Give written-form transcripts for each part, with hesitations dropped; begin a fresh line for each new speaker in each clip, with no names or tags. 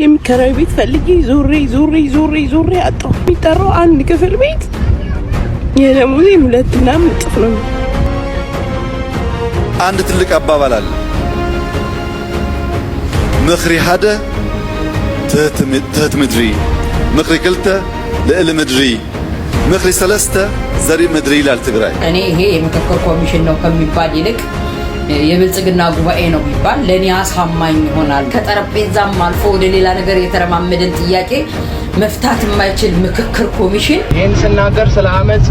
የሚከራይ ቤት ፈልጊ ዞሬ አጣሁ። የሚጠራው አንድ ክፍል ቤት የደሞዜን 2 ምናምን እጥፍ ነው።
አንድ ትልቅ አባባል አለ። ምኽሪ ሓደ ትህት ምድሪ፣ ምኽሪ ክልተ ልዕሊ ምድሪ፣ ምኽሪ ሰለስተ ዘርኢ ምድሪ ይላል ትግራይ።
እኔ ይሄ የምክክር ኮሚሽን ነው ከሚባል ይልቅ የብልጽግና ጉባኤ ነው ቢባል ለኔ አሳማኝ ይሆናል። ከጠረጴዛም አልፎ ወደ ሌላ ነገር የተረማመደን ጥያቄ መፍታት የማይችል ምክክር ኮሚሽን።
ይህን ስናገር ስለ አመጽ፣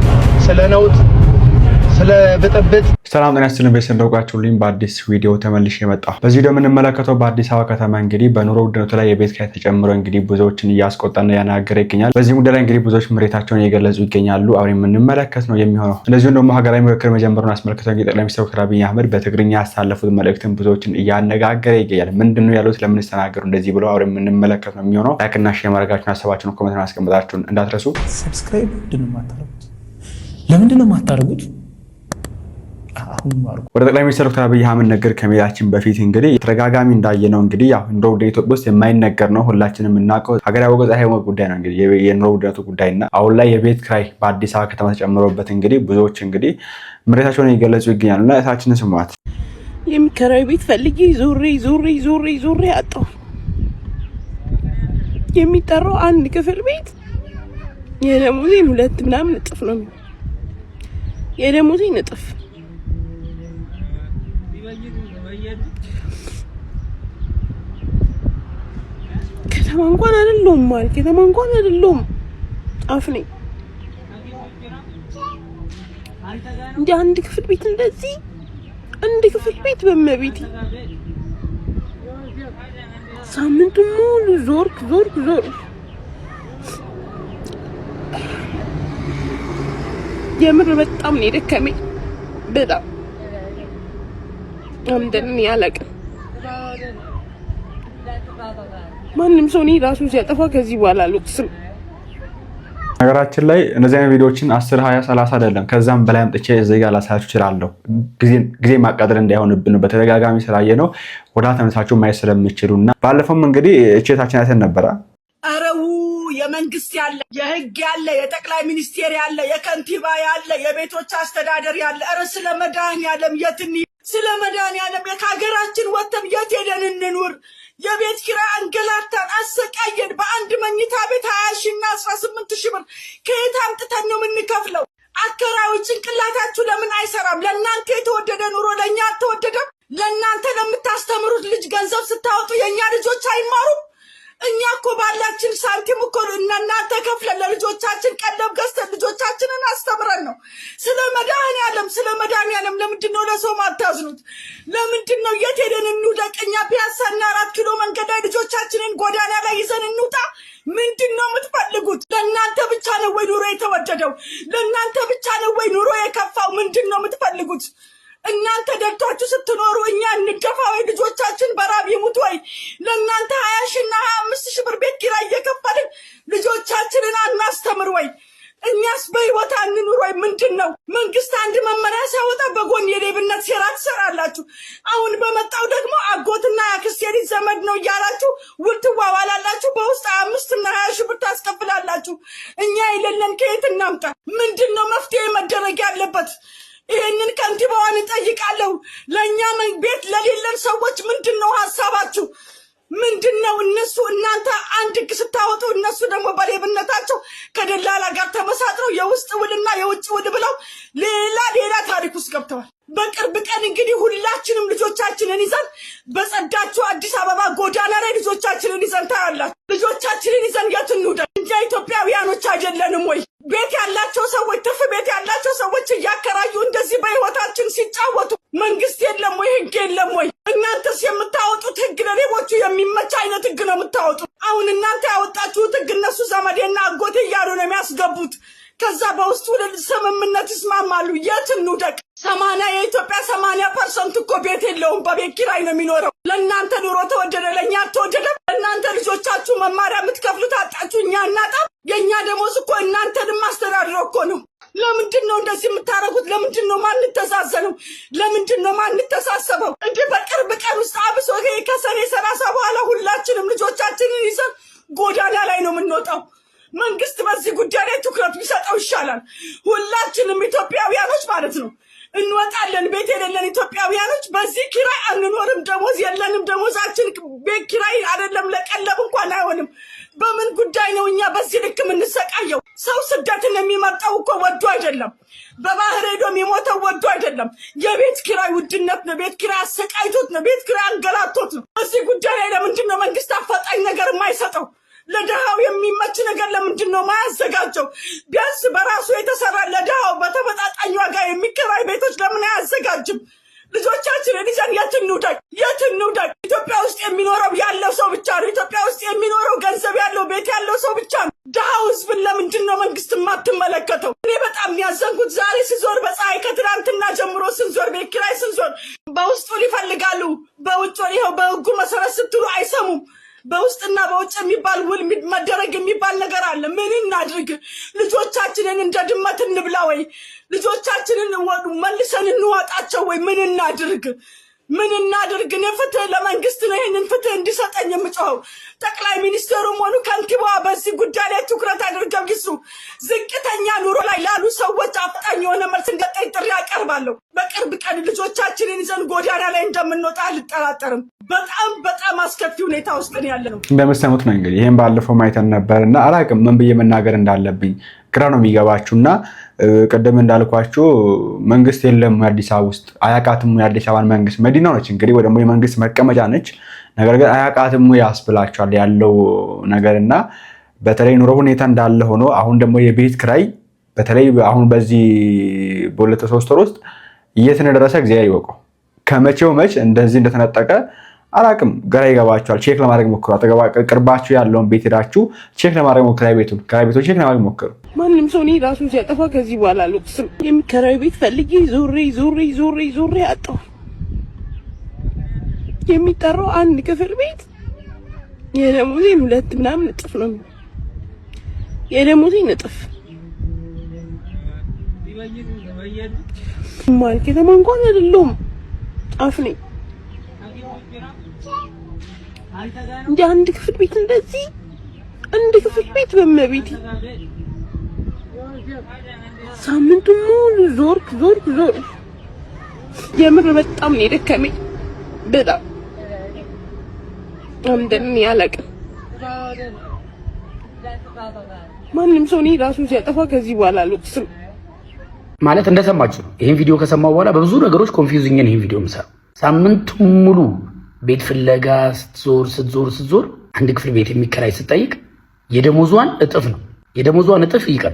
ስለ ነውጥ፣ ስለ ብጥብጥ
ሰላም ጤና ይስጥልን። በሰንደውቃችሁልኝ በአዲስ ቪዲዮ ተመልሼ መጣሁ። በዚህ ቪዲዮ የምንመለከተው በአዲስ አበባ ከተማ እንግዲህ በኑሮ ውድነቱ ላይ የቤት ኪራይ ተጨምሮ እንግዲህ ብዙዎችን እያስቆጣና ያናገረ ይገኛል። በዚህ ጉዳይ ላይ እንግዲህ ብዙዎች ምሬታቸውን እየገለጹ ይገኛሉ። አብረን የምንመለከት ነው የሚሆነው። እንደዚሁም ደግሞ ሀገራዊ ምክክር መጀመሩን አስመልክተው እንግዲህ ጠቅላይ ሚኒስትር ዶክተር አብይ አህመድ በትግርኛ ያሳለፉት መልእክትን ብዙዎችን እያነጋገረ ይገኛል። ምንድነው ያሉት? ለምን ተናገሩ? እንደዚህ ብለው አብረን የምንመለከት ነው የሚሆነው። ላይክና ሼር ማድረጋችሁን ሀሳባችሁን ኮሜንት ማስቀመጣችሁን እንዳትረሱ።
ሰብስክራይብ ለምንድነው የማታደርጉት?
ወደ ጠቅላይ ሚኒስትር ዶክተር አብይ አህመድ ነገር ከመሄዳችን በፊት እንግዲህ ተደጋጋሚ እንዳየነው እንግዲህ ያው ኑሮ ውድነቱ ኢትዮጵያ ውስጥ የማይነገር ነው፣ ሁላችንም የምናውቀው ሀገራዊ ወገዛዊ ጉዳይ ነው። እንግዲህ የኑሮ ውድነቱ ጉዳይና አሁን ላይ የቤት ኪራይ በአዲስ አበባ ከተማ ተጨምሮበት እንግዲህ ብዙዎች እንግዲህ ምሬታቸውን እየገለጹ ይገኛሉና እታችንን ስሟት።
የሚከራይ ቤት ፈልጊ ዞሬ አጣሁ። የሚጠራው አንድ ክፍል ቤት የደሞዜን 2 ምናምን እጥፍ ነው። የደሞዜን እጥፍ ከተማ እንኳን አይደለም ማለት ከተማ እንኳን አይደለም አፍኔ እንደ አንድ ክፍል ቤት እንደዚህ አንድ ክፍል ቤት በመቤቴ ሳምንቱ ሙሉ ዞርክ የምር በጣም ነው የደከመኝ። በጣም እንደምን ያለቀ ማንም ሰው ነው ራሱ ሲያጠፋ ከዚህ በኋላ አልወቅስም።
ነገራችን ላይ እንደዚህ አይነት ቪዲዮዎችን 10 20 30 አይደለም ከዛም በላይ አምጥቼ እዚህ ጋር ላሳያችሁ እችላለሁ። ጊዜ ማቃጠል እንዳይሆንብን በተደጋጋሚ ስላየ ነው ወዳ ተመሳሳችሁ ማየት ስለምትችሉና ባለፈውም እንግዲህ እቼታችን አይተን ነበር።
አረው የመንግስት ያለ የህግ ያለ የጠቅላይ ሚኒስቴር ያለ የከንቲባ ያለ የቤቶች አስተዳደር ያለ አረ ስለ መድኃኒዓለም የትኒ ስለ መድኃኒዓለም ከሀገራችን ወጥተን የት ሄደን እንኑር? የቤት ኪራይ አንገላታን፣ አሰቃየን። በአንድ መኝታ ቤት 20 ሺህ እና 18 ሺህ ብር ከየት አምጥተን ነው የምንከፍለው? አከራዮች ጭንቅላታችሁ ለምን አይሰራም? ለእናንተ የተወደደ ኑሮ ለእኛ አልተወደደም? ለእናንተ ለምታስተምሩት ልጅ ገንዘብ ስታወጡ የእኛ ልጆች አይማሩም? እኛ እኮ ባላችን ሳንቲም እኮ እናንተ ከፍለን ለልጆቻችን ቀለብ ገዝተን ልጆቻችንን አስተምረን ነው። ስለ መድኃኒዓለም ለምንድን ነው ለሰው ማታዝኑት? ለምንድን ነው የት ሄደን እንውደቅ? እኛ ፒያሳና 4 ኪሎ መንገድ ላይ ልጆቻችንን ጎዳና ላይ ይዘን እንውጣ? ምንድን ነው የምትፈልጉት? ለእናንተ ብቻ ነው ወይ ኑሮ የተወደደው? ለእናንተ ብቻ ነው ወይ ኑሮ የከፋው? ምንድን ነው የምትፈልጉት? እናንተ ደልቷችሁ ስትኖሩ እኛ እንገፋ ወይ? ልጆቻችን በራብ ይሙት ወይ? ለእናንተ 20 ሺህ እና 25 ሺህ ብር ቤት ኪራይ እየከፈልን ልጆቻችንን አናስተምር ወይ? እኛስ በህይወት አንኑር ወይ? ምንድን ነው? መንግስት አንድ መመሪያ ሲያወጣ በጎን የሌብነት ሴራ ትሰራላችሁ። አሁን በመጣው ደግሞ አጎትና አክስት የልጅ ዘመድ ነው እያላችሁ ውል ትዋዋላላችሁ። በውስጥ 5 እና 20 ሺህ ብር ታስከፍላላችሁ። እኛ የሌለን ከየት እናምጣ? ምንድን ነው መፍትሄ መደረግ ያለበት? ይሄንን ከንቲባዋን እጠይቃለሁ። ለኛ ቤት ለሌለን ሰዎች ምንድነው ሀሳባችሁ? ምንድነው? እናንተ አንድ ህግ ስታወጡ እነሱ ደግሞ በሌብነታቸው ከደላላ ጋር ተመሳጥረው የውስጥ ውልና የውጭ ውል ብለው ሌላ ታሪክ ውስጥ ገብተዋል። በቅርብ ቀን እንግዲህ ሁላችንም ልጆቻችንን ይዘን በጸዳችሁ አዲስ አበባ ጎዳና ላይ ልጆቻችንን ይዘን ታያላችሁ። ልጆቻችንን ይዘን የት እንውደቅ? እንጂ ኢትዮጵያውያኖች አይደለንም ወይ? ቤት ያላቸው ሰዎች ትርፍ ቤት ያላቸው ሰዎች እያከራዩ እንደዚህ በህይወታችን ሲጫወቱ መንግስት የለም ወይ? ህግ የለም ወይ? እናንተስ የምታወጡት ህግ ለሌቦቹ የሚመች አይነት ህግ ነው የምታወጡት። አሁን እናንተ ያወጣችሁት ህግ እነሱ ዘመዴና አጎቴ እያሉ ነው የሚያስገቡት። ከዛ በውስጡ ስምምነት ይስማማሉ። የት እንውደቅ? 80 የኢትዮጵያ 80% እኮ ቤት የለውም፣ በቤት ኪራይ ነው የሚኖረው። ለእናንተ ኑሮ ተወደደ፣ ለእኛ አልተወደደም። እናንተ ልጆቻችሁ መማሪያ የምትከፍሉት አጣችሁ፣ እኛ እናጣም። የእኛ ደሞዝ እኮ እናንተንም ማስተዳድረው እኮ ነው። ለምንድን ነው እንደዚህ የምታረጉት? ለምንድን ነው ማንተዛዘነው? ለምንድን ነው ማንተሳሰበው? እንዲህ በቅርብ ቀን ውስጥ አብሶ ከሰኔ 30 በኋላ ሁላችንም ልጆቻችንን ይዘን የምንወጣው። መንግስት በዚህ ጉዳይ ላይ ትኩረት ቢሰጠው ይሻላል። ሁላችንም ኢትዮጵያውያኖች ማለት ነው እንወጣለን። ቤት የሌለን ኢትዮጵያውያኖች በዚህ ኪራይ አንኖርም። ደሞዝ የለንም። ደሞዛችን ቤት ኪራይ አይደለም ለቀለብ እንኳን አይሆንም። በምን ጉዳይ ነው እኛ በዚህ ልክ የምንሰቃየው? ሰው ስደትን የሚመርጠው እኮ ወዶ አይደለም። በባህር ሄዶ የሚሞተው ወዶ አይደለም። የቤት ኪራይ ውድነት ነው። ቤት ኪራይ አሰቃይቶት ነው። ቤት ኪራይ አንገላቶት ነው። በዚህ ጉዳይ ላይ ለምንድን ነው መንግስት አፋጣኝ ነገር የማይሰጠው? ለድሃው የሚመች ነገር ለምንድን ነው ማያዘጋጀው? ቢያንስ በራሱ የተሰራ ለድሃው በተመጣጣኝ ዋጋ የሚከራይ ቤቶች ለምን አያዘጋጅም? ልጆቻችንን ይዘን የት እንውደቅ? የት እንውደቅ? ኢትዮጵያ ውስጥ የሚኖረው ያለው ሰው ብቻ ነው። ኢትዮጵያ ውስጥ የሚኖረው ገንዘብ ያለው ቤት ያለው ሰው ብቻ ነው። ድሃው ህዝብን ለምንድን ነው መንግስት የማትመለከተው? እኔ በጣም የሚያዘንኩት ዛሬ ስዞር በፀሐይ ከትናንትና ጀምሮ ስንዞር ቤት ኪራይ ስንዞር በውስጡ ይፈልጋሉ፣ በውጭ ይኸው በህጉ መሰረት ስትሉ አይሰሙም። በውስጥና በውጭ የሚባል ውል መደረግ የሚባል ነገር አለ። ምን እናድርግ? ልጆቻችንን እንደ ድመት እንብላ ወይ? ልጆቻችንን መልሰን እንዋጣቸው ወይ? ምን እናድርግ? ምን እናድርግ? እኔ ፍትህ ለመንግስት ነው ይህንን ፍትህ እንዲሰጠኝ የምጮኸው። ጠቅላይ ሚኒስትሩም ሆኑ ከንቲባዋ በዚህ ጉዳይ ላይ ትኩረት አድርገው ይስሩ። ዝቅተኛ ኑሮ ላይ ላሉ ሰዎች አፋጣኝ የሆነ መልስ እንዲሰጠኝ ጥሪ አቀርባለሁ። በቅርብ ቀን ልጆቻችንን ይዘን ጎዳና ላይ እንደምንወጣ አልጠራጠርም። በጣም አስከፊ ሁኔታ ውስጥ ነው ያለነው።
እንደምትሰሙት ነው እንግዲህ። ይሄን ባለፈው ማይተን ነበር እና አላቅም ምን ብዬ መናገር እንዳለብኝ ግራ ነው የሚገባችሁና ቅድም እንዳልኳችሁ መንግስት የለም አዲስ አበባ ውስጥ አያቃትም። የአዲስ አበባን መንግስት መዲናው ነች እንግዲህ ወይ ደግሞ የመንግስት መቀመጫ ነች። ነገር ግን አያቃትም ያስብላችኋል ያለው ነገርና በተለይ ኑሮ ሁኔታ እንዳለ ሆኖ አሁን ደግሞ የቤት ክራይ በተለይ አሁን በዚህ በሁለት ሶስት ወር ውስጥ የት እንደደረሰ እግዚአብሔር ይወቀው። ከመቼው መች እንደዚህ እንደተነጠቀ አላቅም። ግራ ይገባችኋል። ቼክ ለማድረግ ሞክሩ። ቅርባችሁ ያለውን ቤት ሄዳችሁ ቼክ ለማድረግ ሞክሩ። ክራይ ቤቶች ቼክ ለማድረግ ሞክሩ።
ማንም ሰው እኔ ራሱን ሲያጠፋ ከዚህ በኋላ አልወቅስም። የሚከራይ ቤት ፈልጌ ዞሬ አጣሁ። የሚጠራው አንድ ክፍል ቤት የደሞዜን 2 ምናምን እጥፍ ነው። የደሞዜን እጥፍ ማል ከተማ እንኳን አይደለም ጫፍ ነኝ እንጂ አንድ ክፍል ቤት እንደዚህ አንድ ክፍል ቤት በመቤት ሳምንቱን ሙሉ ዞርክ። የምር በጣም ነው የደከመኝ። በጣም እንደምን ያለቀ ማንም ሰው እኔ ራሱን ሲያጠፋ ከዚህ በኋላ አልወቅስም።
ማለት እንደሰማችሁ ነው። ይሄን ቪዲዮ ከሰማው በኋላ በብዙ ነገሮች ኮንፊውዚንግ ነው ይሄን ቪዲዮ ምሰራ። ሳምንቱን ሙሉ ቤት ፍለጋ ስትዞር አንድ ክፍል ቤት የሚከራይ ስትጠይቅ የደሞዟን እጥፍ ነው። የደሞዟን እጥፍ ይቀር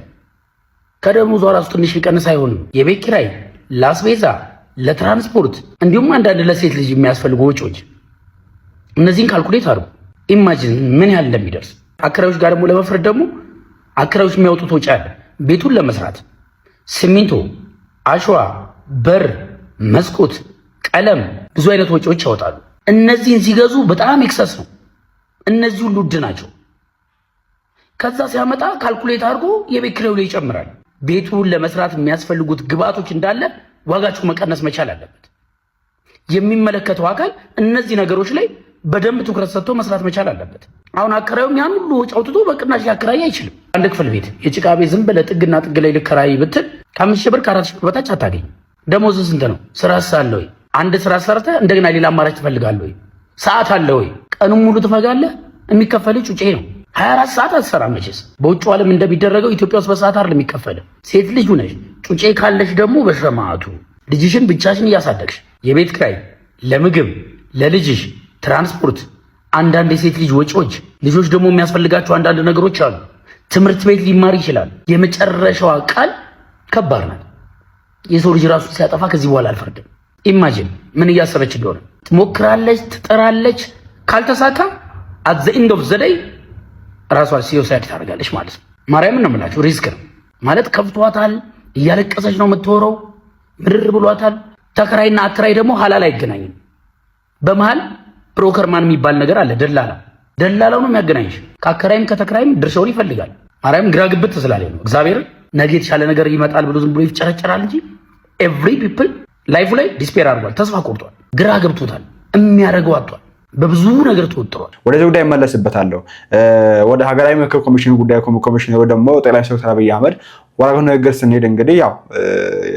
ከደሞዟ ራሱ ትንሽ ሊቀንስ አይሆንም። የቤት ኪራይ፣ ለአስቤዛ፣ ለትራንስፖርት እንዲሁም አንዳንድ ለሴት ልጅ የሚያስፈልጉ ወጪዎች እነዚህን ካልኩሌት አድርጉ። ኢማጂን ምን ያህል እንደሚደርስ። አከራዮች ጋር ደግሞ ለመፍረድ ደግሞ አከራዮች የሚያወጡት ወጪ አለ። ቤቱን ለመስራት ሲሚንቶ፣ አሸዋ፣ በር፣ መስኮት፣ ቀለም፣ ብዙ አይነት ወጪዎች ያወጣሉ። እነዚህን ሲገዙ በጣም ኤክሰስ ነው። እነዚህ ሁሉ ውድ ናቸው። ከዛ ሲያመጣ ካልኩሌት አድርጎ የቤት ኪራዩ ላይ ይጨምራል። ቤቱን ለመስራት የሚያስፈልጉት ግብአቶች እንዳለ ዋጋቸው መቀነስ መቻል አለበት። የሚመለከተው አካል እነዚህ ነገሮች ላይ በደንብ ትኩረት ሰጥቶ መስራት መቻል አለበት። አሁን አከራዩም ያን ሁሉ ወጪ አውጥቶ በቅናሽ ሊያከራይ አይችልም። አንድ ክፍል ቤት የጭቃ ቤት ዝም ብለህ ጥግና ጥግ ላይ ልከራይ ብትል ከ5,000 ብር ከ4,000 ብር በታች አታገኝ። ደሞዝ ስንት ነው? ስራ ሳለ ወይ አንድ ስራ ሰርተህ እንደገና ሌላ አማራጭ ትፈልጋለህ ወይ? ሰዓት አለ ወይ? ቀኑን ሙሉ ትፈጋለህ? የሚከፈልህ ጩጬ ነው። 24 ሰዓት አትሰራም መቼስ። በውጭ ዓለም እንደሚደረገው ኢትዮጵያ ውስጥ በሰዓት አይደለም የሚከፈልህ። ሴት ልጅ ሆነሽ ጩጬ ካለሽ ደግሞ በሸማቱ ልጅሽን ብቻሽን እያሳደግሽ የቤት ኪራይ፣ ለምግብ፣ ለልጅሽ ትራንስፖርት፣ አንዳንድ የሴት ልጅ ወጪዎች፣ ልጆች ደግሞ የሚያስፈልጋቸው አንዳንድ ነገሮች አሉ። ትምህርት ቤት ሊማር ይችላል። የመጨረሻዋ ቃል ከባድ ናት። የሰው ልጅ ራሱ ሲያጠፋ ከዚህ በኋላ አልፈርድም። ኢማጂን ምን እያሰበች እንደሆነ። ትሞክራለች፣ ትጠራለች፣ ካልተሳካ አት ዘ ኤንድ ኦፍ ዘ ዴይ ራሷን ሲዩሳይድ ታደርጋለች ማለት ነው። ማርያምን ነው የምላችሁ። ሪስክ ነው ማለት ከፍቷታል። እያለቀሰች ነው የምትወረው። ምርር ብሏታል። ተከራይና አከራይ ደግሞ ሐላል አይገናኝም። በመሃል ብሮከርማን የሚባል ነገር አለ። ደላላው ነው የሚያገናኝሽ። ከአከራይም ከተከራይም ድርሻውን ይፈልጋል። ማርያም ግራ ግብት ስላለ ነው። እግዚአብሔር ነገ የተሻለ ነገር ይመጣል ብሎ ዝም ብሎ ይጨረጨራል እንጂ ኤቭሪ ፒፕል ላይፉ ላይ ዲስፔር አድርጓል። ተስፋ ቆርጧል። ግራ ገብቶታል። የሚያደርገው አጥቷል። በብዙ ነገር ተወጥሯል።
ወደዚህ ጉዳይ እመለስበታለሁ። ወደ ሀገራዊ ምክክር ኮሚሽን ጉዳይ ኮሚሽነሩ ደግሞ ጠቅላይ ሚኒስትር አብይ አህመድ ወራው ንግግር ስንሄድ እንግዲህ ያው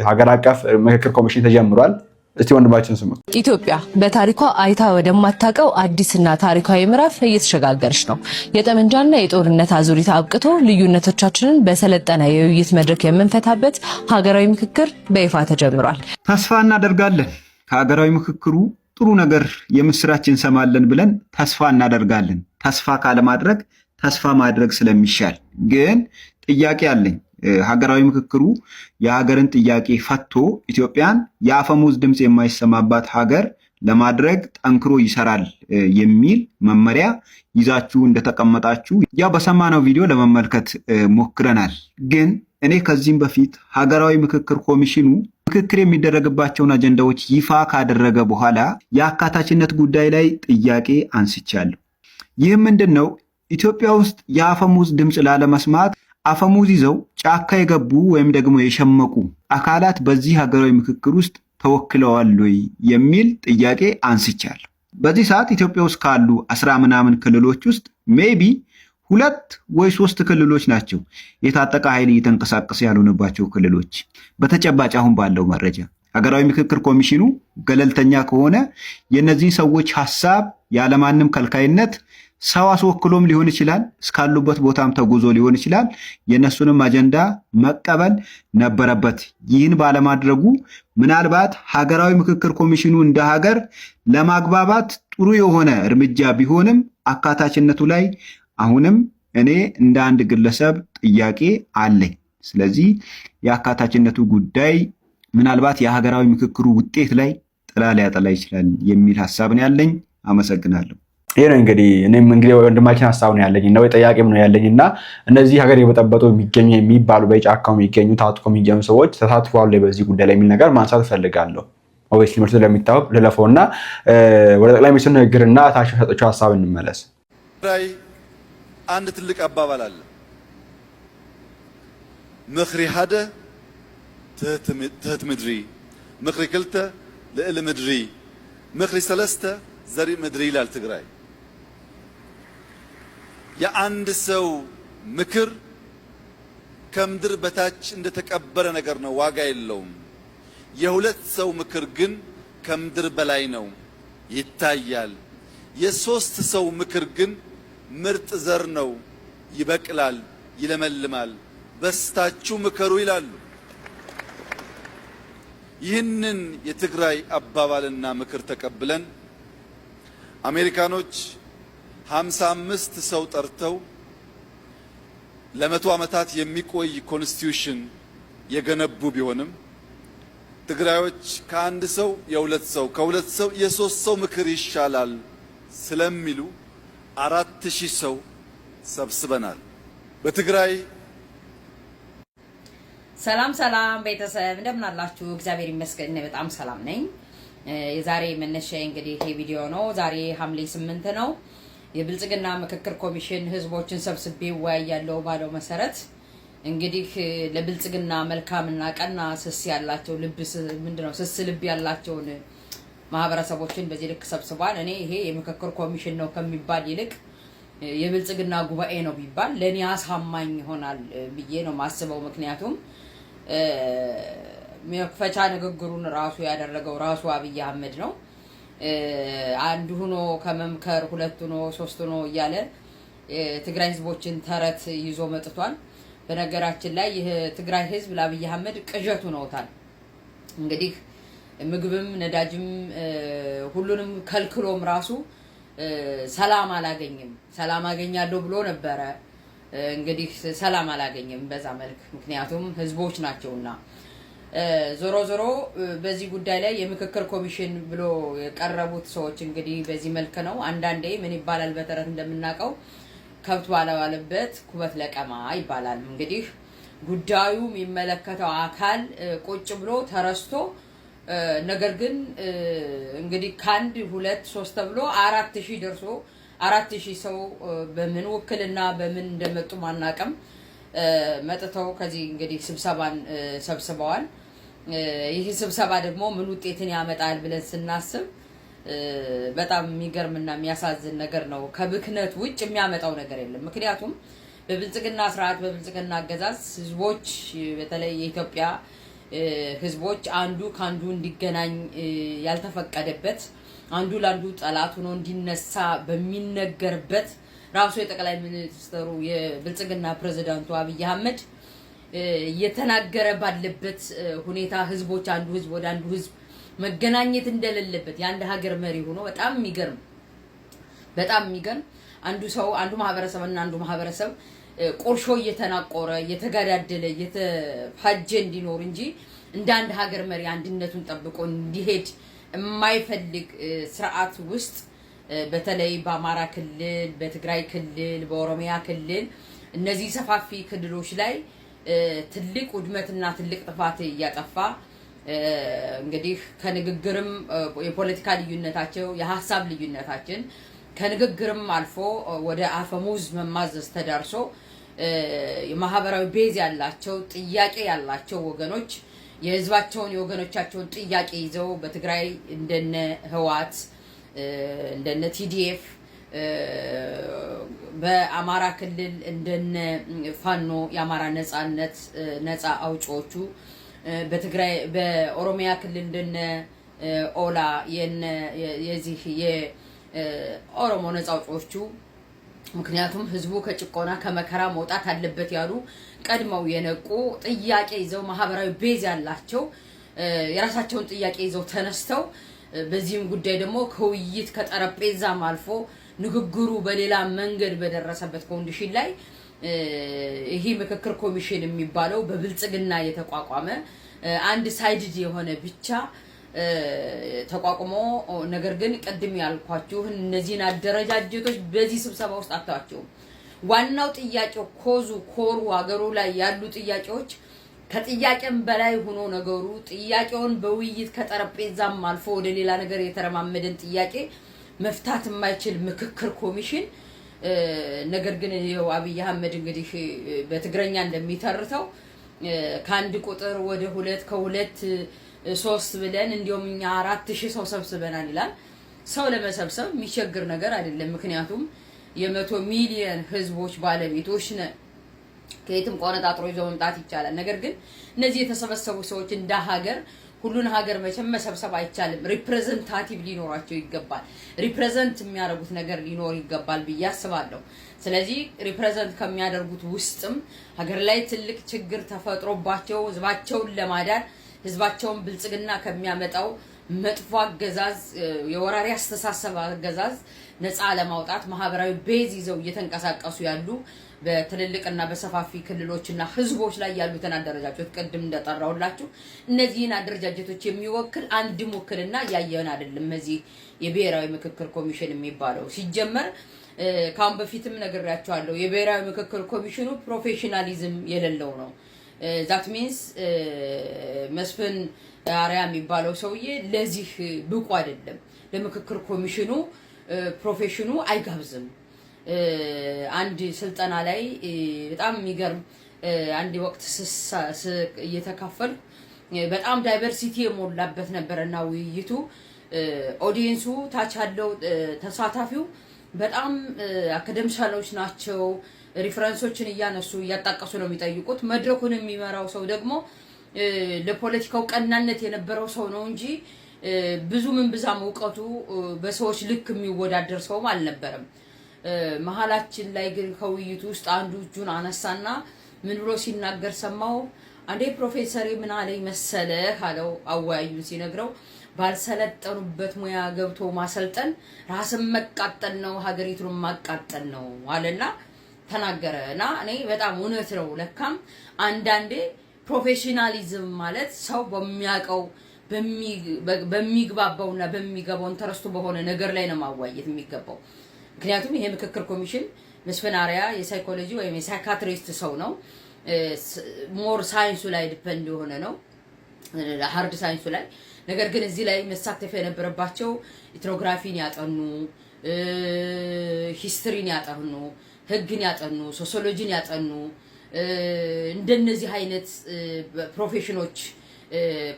ሀገር አቀፍ ምክክር ኮሚሽን ተጀምሯል። እስቲ ወንድማችን ስሙ።
ኢትዮጵያ በታሪኳ አይታ ወደማታውቀው አዲስና ታሪካዊ ምዕራፍ እየተሸጋገረች ነው። የጠመንጃና የጦርነት አዙሪት አብቅቶ ልዩነቶቻችንን በሰለጠነ የውይይት መድረክ የምንፈታበት ሀገራዊ ምክክር በይፋ ተጀምሯል።
ተስፋ እናደርጋለን ከሀገራዊ ምክክሩ ጥሩ ነገር የምስራች እንሰማለን ብለን ተስፋ እናደርጋለን። ተስፋ ካለማድረግ ተስፋ ማድረግ ስለሚሻል ግን ጥያቄ አለኝ። ሀገራዊ ምክክሩ የሀገርን ጥያቄ ፈቶ ኢትዮጵያን የአፈሙዝ ድምፅ የማይሰማባት ሀገር ለማድረግ ጠንክሮ ይሰራል የሚል መመሪያ ይዛችሁ እንደተቀመጣችሁ ያው በሰማነው ቪዲዮ ለመመልከት ሞክረናል። ግን እኔ ከዚህም በፊት ሀገራዊ ምክክር ኮሚሽኑ ምክክር የሚደረግባቸውን አጀንዳዎች ይፋ ካደረገ በኋላ የአካታችነት ጉዳይ ላይ ጥያቄ አንስቻለሁ። ይህ ምንድን ነው? ኢትዮጵያ ውስጥ የአፈሙዝ ድምፅ ላለመስማት አፈሙዝ ይዘው ጫካ የገቡ ወይም ደግሞ የሸመቁ አካላት በዚህ ሀገራዊ ምክክር ውስጥ ተወክለዋል ወይ የሚል ጥያቄ አንስቻለሁ። በዚህ ሰዓት ኢትዮጵያ ውስጥ ካሉ 10 ምናምን ክልሎች ውስጥ ሜቢ 2 ወይ 3 ክልሎች ናቸው የታጠቀ ኃይል እየተንቀሳቀሰ ያልሆነባቸው ክልሎች። በተጨባጭ አሁን ባለው መረጃ ሀገራዊ ምክክር ኮሚሽኑ ገለልተኛ ከሆነ የእነዚህ ሰዎች ሀሳብ ያለማንም ከልካይነት ሰው አስወክሎም ሊሆን ይችላል፣ እስካሉበት ቦታም ተጉዞ ሊሆን ይችላል፣ የእነሱንም አጀንዳ መቀበል ነበረበት። ይህን ባለማድረጉ ምናልባት ሀገራዊ ምክክር ኮሚሽኑ እንደ ሀገር ለማግባባት ጥሩ የሆነ እርምጃ ቢሆንም አካታችነቱ ላይ አሁንም እኔ እንደ አንድ ግለሰብ ጥያቄ አለኝ። ስለዚህ የአካታችነቱ ጉዳይ ምናልባት የሀገራዊ ምክክሩ ውጤት ላይ ጥላ ሊያጠላ ይችላል የሚል ሀሳብ ነው ያለኝ። አመሰግናለሁ።
ይሄ ነው እንግዲህ እኔም እንግዲህ ወንድማችን ሀሳብ ነው ያለኝ እና ጠያቄም ነው ያለኝና እነዚህ ሀገር የበጠበጡ የሚገኙ የሚባሉ በጫካው የሚገኙ ታጥቆ የሚገኙ ሰዎች ተሳትፈዋል በዚህ ጉዳይ ላይ የሚል ነገር ማንሳት ፈልጋለሁ። ኦብቪየስሊ ምርቱ ለሚታወቅ ለለፈውና ወደ ጠቅላይ ሚኒስትሩ ንግግርና ታች ሰጠችው ሀሳብ እንመለስ።
አንድ ትልቅ አባባል አለ። ምክሪ ሓደ ትህት ምድሪ፣ ምክሪ ክልተ ልዕሊ ምድሪ፣ ምክሪ ሰለስተ ዘርኢ ምድሪ ይላል ትግራይ። የአንድ ሰው ምክር ከምድር በታች እንደተቀበረ ነገር ነው፣ ዋጋ የለውም። የሁለት ሰው ምክር ግን ከምድር በላይ ነው፣ ይታያል። የሶስት ሰው ምክር ግን ምርጥ ዘር ነው፣ ይበቅላል፣ ይለመልማል። በስታችሁ ምከሩ ይላሉ። ይህንን የትግራይ አባባልና ምክር ተቀብለን አሜሪካኖች 55 ሰው ጠርተው ለ100 ዓመታት የሚቆይ ኮንስቲቱሽን የገነቡ ቢሆንም ትግራዮች ከአንድ ሰው የሁለት ሰው ከሁለት ሰው የሶስት ሰው ምክር ይሻላል ስለሚሉ 4000 ሰው ሰብስበናል በትግራይ።
ሰላም ሰላም ቤተሰብ እንደምን አላችሁ? እግዚአብሔር ይመስገን በጣም ሰላም ነኝ። የዛሬ መነሻዬ እንግዲህ ይሄ ቪዲዮ ነው። ዛሬ ሐምሌ 8 ነው። የብልጽግና ምክክር ኮሚሽን ህዝቦችን ሰብስቤ ወያያለው ባለው መሰረት እንግዲህ ለብልጽግና መልካምና ቀና ስስ ያላቸው ልብስ ምንድነው ስስ ልብ ያላቸውን ማህበረሰቦችን በዚህ ልክ ሰብስቧል። እኔ ይሄ የምክክር ኮሚሽን ነው ከሚባል ይልቅ የብልጽግና ጉባኤ ነው ቢባል ለኔ አሳማኝ ይሆናል ብዬ ነው ማስበው። ምክንያቱም መክፈቻ ንግግሩን ራሱ ያደረገው ራሱ አብይ አህመድ ነው። አንድ ሆኖ ከመምከር ሁለት ሆኖ ሶስት ሆኖ እያለ ትግራይ ህዝቦችን ተረት ይዞ መጥቷል። በነገራችን ላይ የትግራይ ህዝብ ለአብይ አህመድ ቅዠቱ ነውታል። እንግዲህ ምግብም ነዳጅም ሁሉንም ከልክሎም ራሱ ሰላም አላገኝም። ሰላም አገኛለሁ ብሎ ነበረ። እንግዲህ ሰላም አላገኝም በዛ መልክ፣ ምክንያቱም ህዝቦች ናቸውና። ዞሮ ዞሮ በዚህ ጉዳይ ላይ የምክክር ኮሚሽን ብሎ የቀረቡት ሰዎች እንግዲህ በዚህ መልክ ነው። አንዳንዴ ምን ይባላል በተረት እንደምናውቀው ከብት ባለበት ኩበት ለቀማ ይባላል። እንግዲህ ጉዳዩ የሚመለከተው አካል ቁጭ ብሎ ተረስቶ ነገር ግን እንግዲህ ከአንድ ሁለት ሶስት ተብሎ 4000 ደርሶ 4000 ሰው በምን ወክልና በምን እንደመጡ ማናቀም መጥተው ከዚህ እንግዲህ ስብሰባን ሰብስበዋል። ይህ ስብሰባ ደግሞ ምን ውጤትን ያመጣል ብለን ስናስብ በጣም የሚገርምና የሚያሳዝን ነገር ነው። ከብክነት ውጭ የሚያመጣው ነገር የለም። ምክንያቱም በብልጽግና ስርዓት በብልጽግና አገዛዝ ህዝቦች በተለይ የኢትዮጵያ ህዝቦች አንዱ ካንዱ እንዲገናኝ ያልተፈቀደበት አንዱ ላንዱ ጠላት ሆኖ እንዲነሳ በሚነገርበት ራሱ የጠቅላይ ሚኒስትሩ የብልጽግና ፕሬዝዳንቱ አብይ አህመድ እየተናገረ ባለበት ሁኔታ ህዝቦች አንዱ ህዝብ ወደ አንዱ ህዝብ መገናኘት እንደሌለበት የአንድ ሀገር መሪ ሆኖ በጣም የሚገርም አንዱ ሰው አንዱ ማህበረሰብና አንዱ ማህበረሰብ ቁርሾ እየተናቆረ እየተጋዳደለ እየተፋጀ እንዲኖር እንጂ እንደ አንድ ሀገር መሪ አንድነቱን ጠብቆ እንዲሄድ የማይፈልግ ስርዓት ውስጥ በተለይ በአማራ ክልል፣ በትግራይ ክልል፣ በኦሮሚያ ክልል እነዚህ ሰፋፊ ክልሎች ላይ ትልቅ ውድመትና ትልቅ ጥፋት እያጠፋ እንግዲህ ከንግግርም የፖለቲካ ልዩነታቸው የሐሳብ ልዩነታችን ከንግግርም አልፎ ወደ አፈሙዝ መማዘዝ ተዳርሶ የማህበራዊ ቤዝ ያላቸው ጥያቄ ያላቸው ወገኖች የህዝባቸውን የወገኖቻቸውን ጥያቄ ይዘው በትግራይ እንደነ ህዋት እንደነ ቲዲኤፍ በአማራ ክልል እንደነ ፋኖ የአማራ ነጻነት ነጻ አውጪዎቹ በትግራይ በኦሮሚያ ክልል እንደነ ኦላ የዚህ የኦሮሞ ነጻ አውጪዎቹ ምክንያቱም ህዝቡ ከጭቆና ከመከራ መውጣት አለበት ያሉ ቀድመው የነቁ ጥያቄ ይዘው ማህበራዊ ቤዝ ያላቸው የራሳቸውን ጥያቄ ይዘው ተነስተው በዚህም ጉዳይ ደግሞ ከውይይት ከጠረጴዛም አልፎ ንግግሩ በሌላ መንገድ በደረሰበት ኮንዲሽን ላይ ይሄ ምክክር ኮሚሽን የሚባለው በብልጽግና የተቋቋመ አንድ ሳይድድ የሆነ ብቻ ተቋቁሞ ነገር ግን ቀድም ያልኳችሁ እነዚህን አደረጃጀቶች በዚህ ስብሰባ ውስጥ አታዋቸው። ዋናው ጥያቄው ኮሩ ሀገሩ ላይ ያሉ ጥያቄዎች ከጥያቄም በላይ ሆኖ ነገሩ ጥያቄውን በውይይት ከጠረጴዛም አልፎ ወደ ሌላ ነገር የተረማመደን ጥያቄ መፍታት የማይችል ምክክር ኮሚሽን ነገር ግን ይኸው አብይ አህመድ እንግዲህ በትግረኛ እንደሚተርተው ከአንድ ቁጥር ወደ ሁለት ከሁለት ሶስት ብለን እንዲያውም እኛ 4000 ሰው ሰብስበናል ይላል። ሰው ለመሰብሰብ የሚቸግር ነገር አይደለም። ምክንያቱም የ100 ሚሊዮን ህዝቦች ባለቤቶች ነን። ከየትም ቆነጣጥሮ ይዘው መምጣት ይቻላል። ነገር ግን እነዚህ የተሰበሰቡ ሰዎች እንደ ሀገር ሁሉን ሀገር መቼም መሰብሰብ አይቻልም። ሪፕሬዘንታቲቭ ሊኖራቸው ይገባል። ሪፕሬዘንት የሚያደርጉት ነገር ሊኖር ይገባል ብዬ አስባለሁ። ስለዚህ ሪፕሬዘንት ከሚያደርጉት ውስጥም ሀገር ላይ ትልቅ ችግር ተፈጥሮባቸው ህዝባቸውን ለማዳን ህዝባቸውን ብልጽግና ከሚያመጣው መጥፎ አገዛዝ የወራሪ አስተሳሰብ አገዛዝ ነፃ ለማውጣት ማህበራዊ ቤዝ ይዘው እየተንቀሳቀሱ ያሉ በትልልቅና በሰፋፊ ክልሎችና ህዝቦች ላይ ያሉትን አደረጃጀቶች ቀድም እንደጠራውላችሁ እነዚህን አደረጃጀቶች የሚወክል አንድም ውክልና ያየን አይደለም። እዚህ የብሔራዊ ምክክር ኮሚሽን የሚባለው ሲጀመር ካሁን በፊትም ነግሬያቸዋለሁ። የብሔራዊ ምክክር ኮሚሽኑ ፕሮፌሽናሊዝም የሌለው ነው። ዛት ሚንስ መስፍን አርአያ የሚባለው ሰውዬ ለዚህ ብቁ አይደለም። ለምክክር ኮሚሽኑ ፕሮፌሽኑ አይጋብዝም። አንድ ስልጠና ላይ በጣም የሚገርም አንድ ወቅት እየተካፈል በጣም ዳይቨርሲቲ የሞላበት ነበርና ውይይቱ ኦዲየንሱ ታች ያለው ተሳታፊው በጣም አካደሚሻሎች ናቸው። ሪፈረንሶችን እያነሱ እያጣቀሱ ነው የሚጠይቁት። መድረኩን የሚመራው ሰው ደግሞ ለፖለቲካው ቀናነት የነበረው ሰው ነው እንጂ ብዙ ምን ብዛም እውቀቱ በሰዎች ልክ የሚወዳደር ሰውም አልነበረም። መሀላችን ላይ ግን ከውይይቱ ውስጥ አንዱ እጁን አነሳና ምን ብሎ ሲናገር ሰማው። አንዴ ፕሮፌሰር ምን አለኝ መሰለህ አለው። አወያዩን ሲነግረው ባልሰለጠኑበት ሙያ ገብቶ ማሰልጠን ራስን መቃጠል ነው፣ ሀገሪቱን ማቃጠል ነው አለና ተናገረና እኔ በጣም እውነት ነው። ለካም አንዳንዴ ፕሮፌሽናሊዝም ማለት ሰው በሚያቀው በሚግባባውና በሚገባው ተረስቶ በሆነ ነገር ላይ ነው ማዋየት የሚገባው። ምክንያቱም ይሄ ምክክር ኮሚሽን መስፍን አርአያ የሳይኮሎጂ ወይም የሳይካትሪስት ሰው ነው። ሞር ሳይንሱ ላይ ዲፔንድ የሆነ ነው፣ ሃርድ ሳይንሱ ላይ። ነገር ግን እዚህ ላይ መሳተፍ የነበረባቸው ኢትኖግራፊን ያጠኑ፣ ሂስትሪን ያጠኑ፣ ህግን ያጠኑ፣ ሶሲዮሎጂን ያጠኑ እንደነዚህ አይነት ፕሮፌሽኖች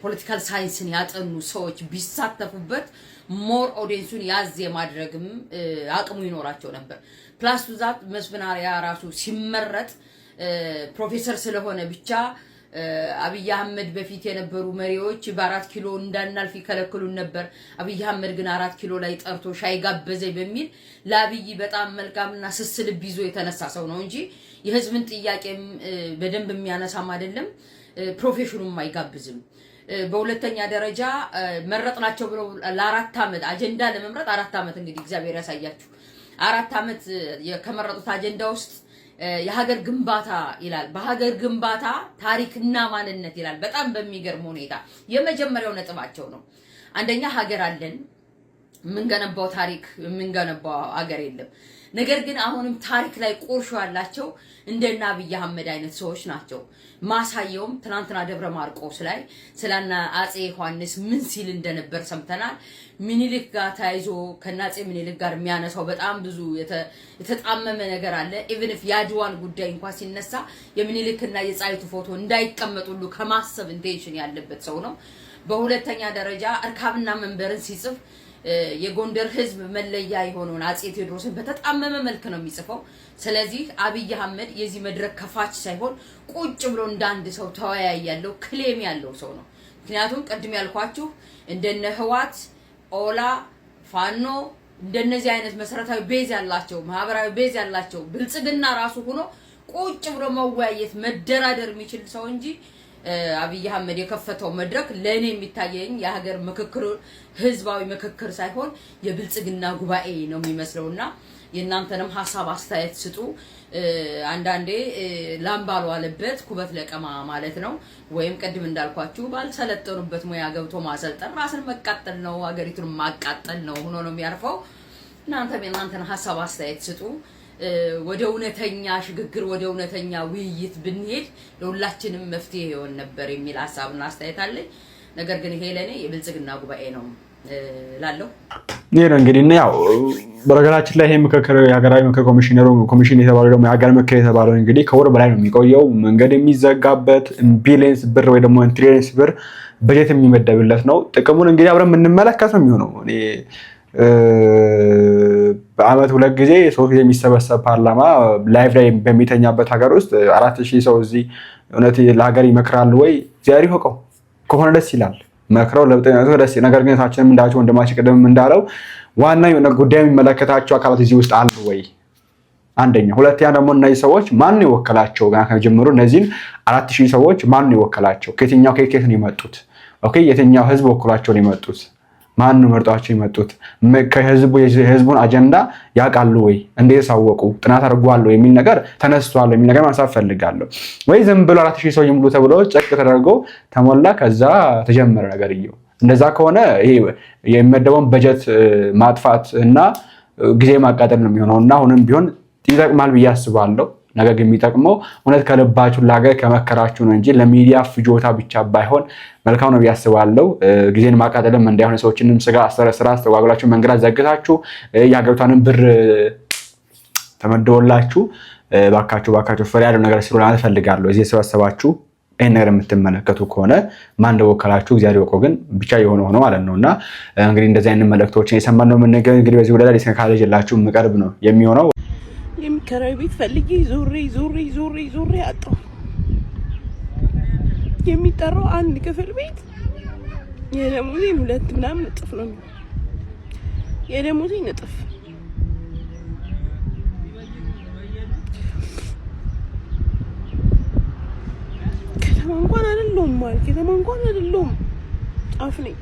ፖለቲካል ሳይንስን ያጠኑ ሰዎች ቢሳተፉበት ሞር ኦዲየንሱን ያዝ የማድረግም አቅሙ ይኖራቸው ነበር። ፕላስ ዛት መስፍን አርአያ ራሱ ሲመረጥ ፕሮፌሰር ስለሆነ ብቻ አብይ አህመድ በፊት የነበሩ መሪዎች በ4 ኪሎ እንዳናልፍ ይከለክሉን ነበር። አብይ አህመድ ግን 4 ኪሎ ላይ ጠርቶ ሻይ ጋበዘኝ በሚል ለአብይ በጣም መልካምና ስስልብ ይዞ የተነሳ ሰው ነው እንጂ የህዝብን ጥያቄም በደንብ የሚያነሳም አይደለም። ፕሮፌሽኑም አይጋብዝም። በሁለተኛ ደረጃ መረጥናቸው ብለው ለ4 አመት አጀንዳ ለመምረጥ 4 አመት እንግዲህ እግዚአብሔር ያሳያችሁ 4 አመት ከመረጡት አጀንዳ ውስጥ የሀገር ግንባታ ይላል። በሀገር ግንባታ ታሪክና ማንነት ይላል። በጣም በሚገርም ሁኔታ የመጀመሪያው ነጥባቸው ነው። አንደኛ ሀገር አለን፣ የምንገነባው ታሪክ የምንገነባው ሀገር የለም። ነገር ግን አሁንም ታሪክ ላይ ቁርሾ ያላቸው እንደና አብይ አህመድ አይነት ሰዎች ናቸው። ማሳየውም ትናንትና ደብረ ማርቆስ ላይ ስለና አጼ ዮሐንስ ምን ሲል እንደነበር ሰምተናል። ምኒልክ ጋር ታይዞ ከናጼ ምኒልክ ጋር የሚያነሳው በጣም ብዙ የተጣመመ ነገር አለ። ኢቭን ኢፍ ያድዋን ጉዳይ እንኳን ሲነሳ የምኒልክና የጻይቱ ፎቶ እንዳይቀመጡሉ ከማሰብ ኢንቴንሽን ያለበት ሰው ነው። በሁለተኛ ደረጃ እርካብና መንበርን ሲጽፍ የጎንደር ህዝብ መለያ የሆነውን አጼ ቴዎድሮስን በተጣመመ መልክ ነው የሚጽፈው። ስለዚህ አብይ አህመድ የዚህ መድረክ ከፋች ሳይሆን ቁጭ ብሎ እንዳንድ ሰው ተወያይ ያለው ክሌም ያለው ሰው ነው። ምክንያቱም ቅድም ያልኳችሁ እንደነ ህዋት፣ ኦላ፣ ፋኖ እንደነዚህ አይነት መሰረታዊ ቤዝ ያላቸው ማህበራዊ ቤዝ ያላቸው ብልጽግና ራሱ ሆኖ ቁጭ ብሎ መወያየት መደራደር የሚችል ሰው እንጂ አብይ አህመድ የከፈተው መድረክ ለኔ የሚታየኝ የሀገር ምክክር ህዝባዊ ምክክር ሳይሆን የብልጽግና ጉባኤ ነው የሚመስለውና የእናንተንም ሐሳብ አስተያየት ስጡ። አንዳንዴ ላምባሉ አለበት ኩበት ለቀማ ማለት ነው። ወይም ቅድም እንዳልኳችሁ ባልሰለጠኑበት ሙያ ገብቶ ማሰልጠን ራስን መቃጠል ነው፣ ሀገሪቱን ማቃጠል ነው ሆኖ ነው የሚያርፈው። እናንተን ሐሳብ አስተያየት ስጡ። ወደ እውነተኛ ሽግግር ወደ እውነተኛ ውይይት ብንሄድ ለሁላችንም መፍትሄ ይሆን ነበር የሚል ሐሳብና አስተያየት አለኝ። ነገር ግን ይሄ ለኔ የብልጽግና ጉባኤ ነው ላለው
ይሄ ነው እንግዲህ ያው በረገራችን ላይ ይሄ ምክክር የሀገራዊ ምክክር ኮሚሽን የተባለው ደግሞ የሀገር ምክክር የተባለው እንግዲህ ከወር በላይ ነው የሚቆየው። መንገድ የሚዘጋበት ቢሊየንስ ብር ወይ ደግሞ ትሪሊየንስ ብር በጀት የሚመደብለት ነው። ጥቅሙን እንግዲህ አብረን የምንመለከት ነው የሚሆነው። እኔ በአመት 2 ጊዜ 3 ጊዜ የሚሰበሰብ ፓርላማ ላይቭ ላይ በሚተኛበት ሀገር ውስጥ 4000 ሰው እዚህ እውነት ለሀገር ይመክራል ወይ? ዚያሪ ሆቀው ከሆነ ደስ ይላል መክረው ለውጥነቱ ደስ ይላል። ነገር ግን ታችንም እንዳቸው ወንድማችን ቀደም እንዳለው ዋና የሆነ ጉዳይ የሚመለከታቸው አካላት እዚህ ውስጥ አሉ ወይ? አንደኛ። ሁለተኛ ደግሞ እነዚህ ሰዎች ማን ይወከላቸው? ገና ከጀምሩ እነዚህን 4000 ሰዎች ማን ይወከላቸው? ከየትኛው ከየት ነው የመጡት? ኦኬ፣ የትኛው ህዝብ ወክሏቸው ነው የመጡት? ማን ነው መርጧቸው የመጡት? የህዝቡን አጀንዳ ያውቃሉ ወይ? እንዴት ሳወቁ? ጥናት አድርጓል የሚል ነገር ተነስቷል የሚል ነገር ማንሳት ፈልጋለሁ። ወይ ዝም ብሎ 4000 ሰው ይሙሉ ተብሎ ጨቅ ተደርጎ ተሞላ ከዛ ተጀመረ ነገርየው። እንደዛ ከሆነ ይሄ የሚመደበውን በጀት ማጥፋት እና ጊዜ ማቃጠል ነው የሚሆነው እና አሁንም ቢሆን ይጠቅማል ብዬ አስባለሁ። ነገር ግን የሚጠቅመው እውነት ከልባችሁ ለሀገር ከመከራችሁ ነው እንጂ ለሚዲያ ፍጆታ ብቻ ባይሆን መልካም ነው ብዬ አስባለሁ። ጊዜን ማቃጠልም እንዳይሆን ሰዎችንም ስራ አስተጓጉላችሁ መንገድ ዘግታችሁ የሀገሪቷንም ብር ተመደወላችሁ ባካችሁ ፍሬ ያለው ነገር ስለሆነ አልፈልጋለሁ። እዚህ ተሰባሰባችሁ ይሄን ነገር የምትመለከቱ ከሆነ ማን እንደወከላችሁ እግዚአብሔር ይወቀው። ግን ብቻ የሆነ ሆኖ ማለት ነውና እንግዲህ እንደዚህ አይነት መልእክቶችን የሰማን ነው የምንገኝ። እንግዲህ በዚህ ወደ ላይ ካለጅላችሁ ምቀርብ ነው የሚሆነው።
የሚከራይ ቤት ፈልጌ ዞሬ አጣሁ። የሚጠራው አንድ ክፍል ቤት የደሞዜን 2 ምናምን እጥፍ ነው። የደሞዜን እጥፍ ከተማ እንኳን አይደለሁም ጫፍ ነኝ።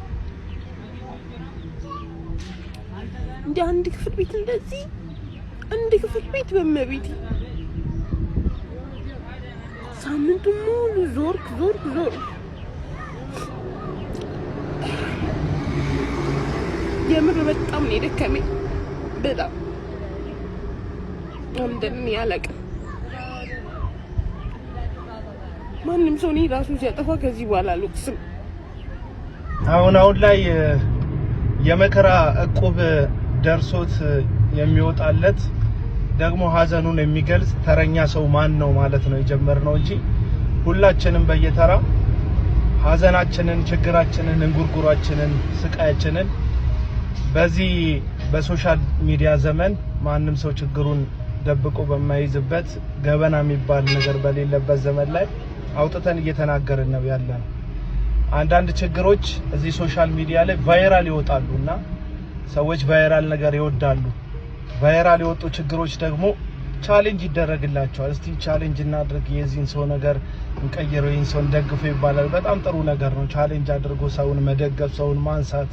እንደ አንድ ክፍል ቤት እንደዚህ አንድ ክፍል ቤት በመቤቴ ሳምንቱ ሙሉ ዞርክ የምር በጣም ነው የደከመኝ። በጣም እንደምን ያለቀ ማንም ሰው ነው ራሱ ሲያጠፋ ከዚህ በኋላ አልወቅስም።
አሁን ላይ የመከራ ዕቁብ ደርሶት የሚወጣለት ደግሞ ሀዘኑን የሚገልጽ ተረኛ ሰው ማን ነው ማለት ነው የጀመርነው እንጂ ሁላችንም በየተራ ሀዘናችንን፣ ችግራችንን፣ እንጉርጉሯችንን፣ ስቃያችንን በዚህ በሶሻል ሚዲያ ዘመን ማንም ሰው ችግሩን ደብቆ በማይዝበት ገበና የሚባል ነገር በሌለበት ዘመን ላይ አውጥተን እየተናገርን ነው ያለን። አንዳንድ ችግሮች እዚህ ሶሻል ሚዲያ ላይ ቫይራል ይወጣሉና ሰዎች ቫይራል ነገር ይወዳሉ። ቫይራል የወጡ ችግሮች ደግሞ ቻሌንጅ ይደረግላቸዋል። እስቲ ቻሌንጅ እናድርግ፣ የዚህን ሰው ነገር እንቀይረው፣ ይህን ሰው እንደግፉ ይባላል። በጣም ጥሩ ነገር ነው ቻሌንጅ አድርጎ ሰውን መደገፍ፣ ሰውን ማንሳት።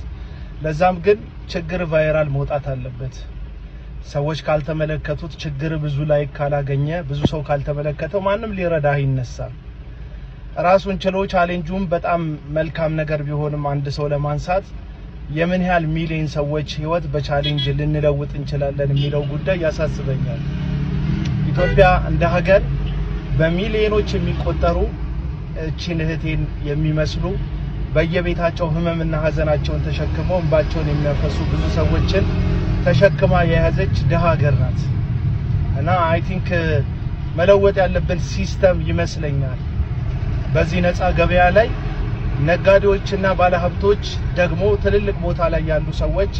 ለዛም ግን ችግር ቫይራል መውጣት አለበት። ሰዎች ካልተመለከቱት፣ ችግር ብዙ ላይ ካላገኘ፣ ብዙ ሰው ካልተመለከተው ማንም ሊረዳህ ይነሳል። ራሱን ችሎ ቻሌንጁም በጣም መልካም ነገር ቢሆንም አንድ ሰው ለማንሳት የምን ያህል ሚሊዮን ሰዎች ህይወት በቻሌንጅ ልንለውጥ እንችላለን የሚለው ጉዳይ ያሳስበኛል። ኢትዮጵያ እንደ ሀገር በሚሊዮኖች የሚቆጠሩ እቺን እህቴን የሚመስሉ በየቤታቸው ህመምና ሀዘናቸውን ተሸክመው እንባቸውን የሚያፈሱ ብዙ ሰዎችን ተሸክማ የያዘች ደሃ ሀገር ናት እና አይ ቲንክ መለወጥ ያለብን ሲስተም ይመስለኛል። በዚህ ነፃ ገበያ ላይ ነጋዴዎችና ባለሀብቶች ደግሞ ትልልቅ ቦታ ላይ ያሉ ሰዎች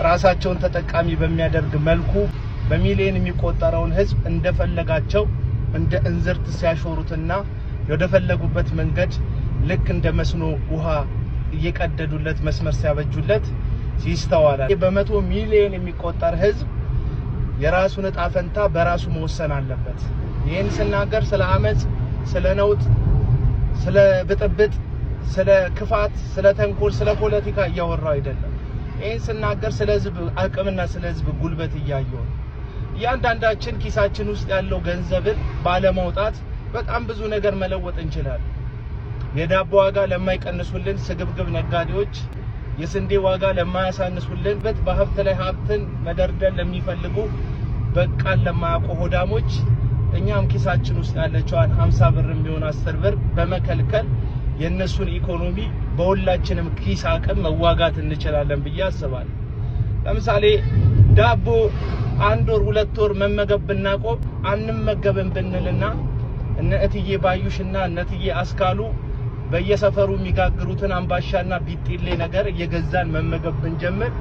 ራሳቸውን ተጠቃሚ በሚያደርግ መልኩ በሚሊዮን የሚቆጠረውን ህዝብ እንደፈለጋቸው እንደ እንዝርት ሲያሾሩትና ወደፈለጉበት መንገድ ልክ እንደ መስኖ ውሃ እየቀደዱለት መስመር ሲያበጁለት ሲስተዋላል። በመቶ ሚሊዮን የሚቆጠር ህዝብ የራሱን ዕጣ ፈንታ በራሱ መወሰን አለበት። ይህን ስናገር ስለ አመጽ፣ ስለ ነውጥ፣ ስለ ብጥብጥ፣ ስለ ክፋት፣ ስለ ተንኮል፣ ስለ ፖለቲካ እያወራው አይደለም። ይህን ስናገር ስለ ህዝብ አቅምና ስለ ህዝብ ጉልበት እያየው ነው። እያንዳንዳችን ኪሳችን ውስጥ ያለው ገንዘብን ባለማውጣት በጣም ብዙ ነገር መለወጥ እንችላለን። የዳቦ ዋጋ ለማይቀንሱልን ስግብግብ ነጋዴዎች፣ የስንዴ ዋጋ ለማያሳንሱልን በሀብት ላይ ሀብትን መደርደር ለሚፈልጉ በቃል ለማያውቁ ሆዳሞች እኛም ኪሳችን ውስጥ ያለችዋን 50 ብር የሚሆን 10 ብር በመከልከል የነሱን ኢኮኖሚ በሁላችንም ኪስ አቅም መዋጋት እንችላለን ብዬ አስባለሁ። ለምሳሌ ዳቦ 1 ወር 2 ወር መመገብ ብናቆም አንመገብም ብንልና እነ እትዬ ባዩሽና እነ እትዬ አስካሉ በየሰፈሩ የሚጋግሩትን አምባሻና ቢጤሌ ነገር እየገዛን መመገብ ብንጀምር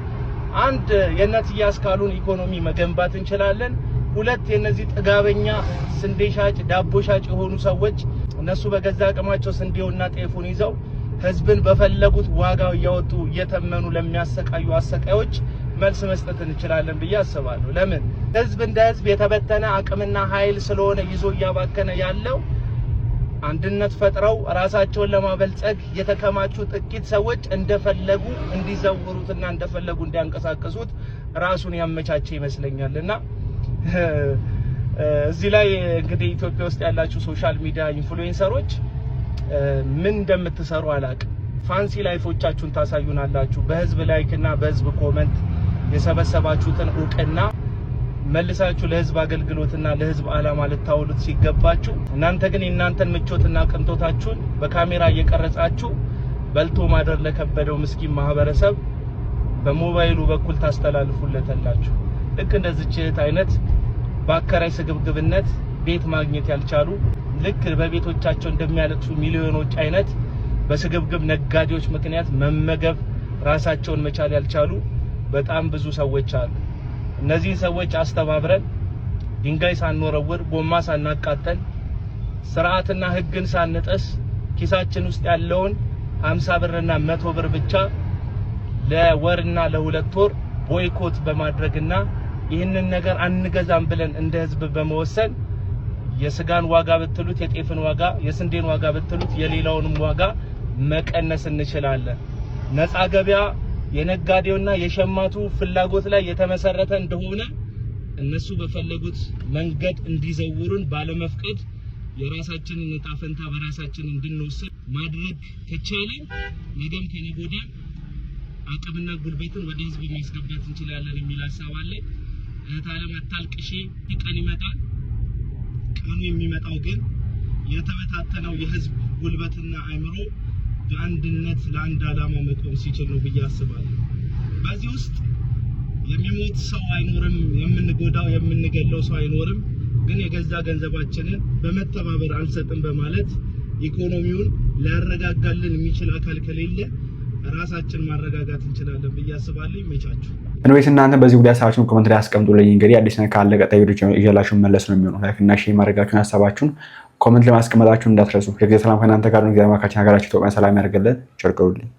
አንድ የእነ እትዬ አስካሉን ኢኮኖሚ መገንባት እንችላለን። ሁለት የነዚህ ጥጋበኛ ስንዴ ሻጭ ዳቦ ሻጭ የሆኑ ሰዎች እነሱ በገዛ አቅማቸው ስንዴውና ጤፉን ይዘው ህዝብን በፈለጉት ዋጋው እያወጡ እየተመኑ ለሚያሰቃዩ አሰቃዮች መልስ መስጠት እንችላለን ብዬ አስባለሁ። ለምን ህዝብ እንደ ህዝብ የተበተነ አቅምና ኃይል ስለሆነ ይዞ እያባከነ ያለው አንድነት ፈጥረው ራሳቸውን ለማበልጸግ የተከማቹ ጥቂት ሰዎች እንደፈለጉ እንዲዘውሩትና እንደፈለጉ እንዲያንቀሳቀሱት ራሱን ያመቻቸ ይመስለኛልና እዚህ ላይ እንግዲህ ኢትዮጵያ ውስጥ ያላችሁ ሶሻል ሚዲያ ኢንፍሉዌንሰሮች ምን እንደምትሰሩ አላቅም። ፋንሲ ላይፎቻችሁን ታሳዩናላችሁ። በህዝብ ላይክ እና በህዝብ ኮሜንት የሰበሰባችሁትን ዕውቅና መልሳችሁ ለህዝብ አገልግሎትና ለህዝብ ዓላማ ልታውሉት ሲገባችሁ እናንተ ግን የእናንተን ምቾትና ቅንጦታችሁን በካሜራ እየቀረጻችሁ በልቶ ማደር ለከበደው ምስኪን ማህበረሰብ በሞባይሉ በኩል ታስተላልፉለታላችሁ። ልክ እንደዚህች አይነት በአከራይ ስግብግብነት ቤት ማግኘት ያልቻሉ ልክ በቤቶቻቸው እንደሚያለቅሱ ሚሊዮኖች አይነት በስግብግብ ነጋዴዎች ምክንያት መመገብ ራሳቸውን መቻል ያልቻሉ በጣም ብዙ ሰዎች አሉ። እነዚህ ሰዎች አስተባብረን ድንጋይ ሳንወረውር ጎማ ሳናቃጠል ስርዓትና ህግን ሳንጥስ ኪሳችን ውስጥ ያለውን 50 ብርና 100 ብር ብቻ ለወርና ለሁለት ወር ቦይኮት በማድረግና ይህንን ነገር አንገዛም ብለን እንደ ህዝብ በመወሰን የስጋን ዋጋ ብትሉት የጤፍን ዋጋ የስንዴን ዋጋ ብትሉት የሌላውንም ዋጋ መቀነስ እንችላለን። ነፃ ገበያ የነጋዴውና የሸማቱ ፍላጎት ላይ የተመሰረተ እንደሆነ እነሱ በፈለጉት መንገድ እንዲዘውሩን ባለመፍቀድ የራሳችንን ዕጣ ፈንታ በራሳችን እንድንወስን ማድረግ ከቻለን ነገም ከነገ ወዲያ አቅምና ጉልበትን ወደ ህዝብ ማስገባት እንችላለን የሚል ሐሳብ አለ። እህት ዓለም አታልቅሺ፣ ቀን ይመጣል። ቀኑ የሚመጣው ግን የተበታተነው የህዝብ ጉልበትና አእምሮ በአንድነት ለአንድ ዓላማ መቆም ሲችል ነው ብዬ አስባለሁ። በዚህ ውስጥ የሚሞት ሰው አይኖርም፣ የምንጎዳው የምንገለው ሰው አይኖርም። ግን የገዛ ገንዘባችንን በመተባበር አንሰጥም በማለት ኢኮኖሚውን ሊያረጋጋልን የሚችል አካል ከሌለ ራሳችን ማረጋጋት እንችላለን ብዬ አስባለሁ። ይመቻችሁ።
እንዴት እናንተ በዚህ ጉዳይ ሀሳባችሁን ኮሜንት ላይ አስቀምጡልኝ። እንግዲህ አዲስ ነገር ካለ ቀጣይ ቪዲዮ ይዤላችሁ መለስ ነው የሚሆነው። ላይክ እና ሼር ማድረጋችሁን ሀሳባችሁን ኮሜንት ላይ ማስቀመጣችሁን እንዳትረሱ። የጊዜ ሰላም ከእናንተ ጋር ነው። እግዚአብሔር ማካችን ሀገራችን ኢትዮጵያ ሰላም ያደርግልን። ቸር ቆዩልኝ።